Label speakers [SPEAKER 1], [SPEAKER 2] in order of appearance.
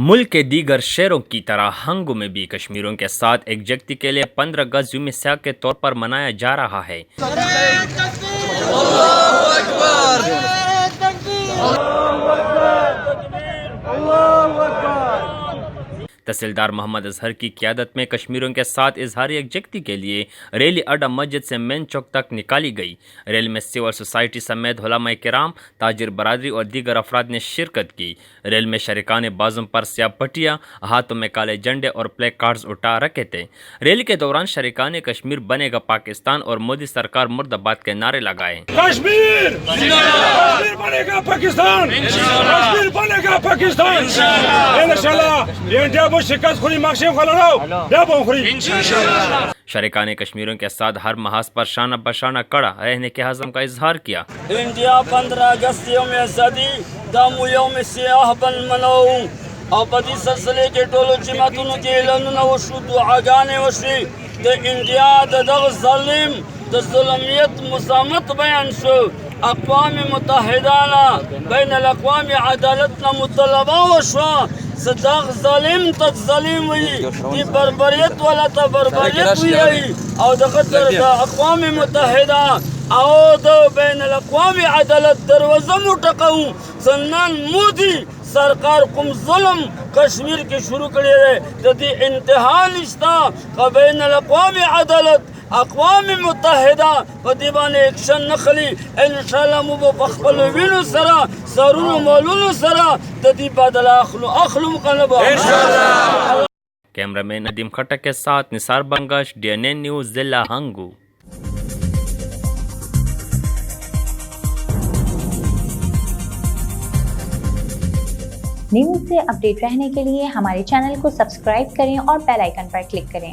[SPEAKER 1] ملک کے دیگر شہروں کی طرح ہنگو میں بھی کشمیریوں کے ساتھ یکجہتی کے لیے 15 اگست یوم سیاہ کے طور پر منایا جا رہا ہے۔ تحصیلدار محمد اظہر کی قیادت میں کشمیریوں کے ساتھ اظہار یکجہتی کے لیے ریلی اڈا مسجد سے مین چوک تک نکالی گئی۔ ریلی میں سول سوسائٹی سمیت علماء کرام، تاجر برادری اور دیگر افراد نے شرکت کی۔ ریلی میں شریکان بازم پر سیاہ پٹیاں، ہاتھوں میں کالے جھنڈے اور پلے کارڈز اٹھا رکھے تھے۔ ریلی کے دوران شریکان کشمیر بنے گا پاکستان اور مودی سرکار مرد آباد کے نعرے لگائے۔
[SPEAKER 2] کشمیر بنے گا پاکستان، کشمیر بنے گا پاکستان انشاءاللہ۔ شکست خوری مقصد
[SPEAKER 1] شریکان کشمیریوں کے ساتھ ہر محاذ پر شانہ بشانہ کڑا رہنے کے عزم کا اظہار کیا۔
[SPEAKER 3] انڈیا 15 اگست یوم آزادی دامو یوم سیاہ بن مناؤ اور بدی سلسلے کے ٹولو جماعتوں کے اعلانوں وشو دعاگانے وشی دے انڈیا دغ ظالم د ظلمیت مسامت بیان شو اقوام متحدہ بین الاقوامی عدالتنا مطالبہ وشو صداق ظالم تد ظالم ہوئی دی بربریت والا تا بربریت ہوئی او دخطر دا اقوام متحدہ او دا بین الاقوامی عدالت دروازہ مٹکاؤں سنان مودی سرکار کم ظلم کشمیر کی شروع کرے رہے دی انتہا نشتا کا بین الاقوامی عدالت اقوام متحدہ پدیبان ایکشن نخلی انشاءاللہ مبو بخبل وینو سرا سرون مولون سرا تدی بادل اخلو مقلبہ انشاءاللہ۔
[SPEAKER 1] کیمرہ مین ندیم خٹک کے ساتھ نثار بنگش، DNN نیوز، ضلع ہنگو۔
[SPEAKER 4] نیوز سے اپڈیٹ رہنے کے لیے ہمارے چینل کو سبسکرائب کریں اور بیل آئیکن پر کلک کریں۔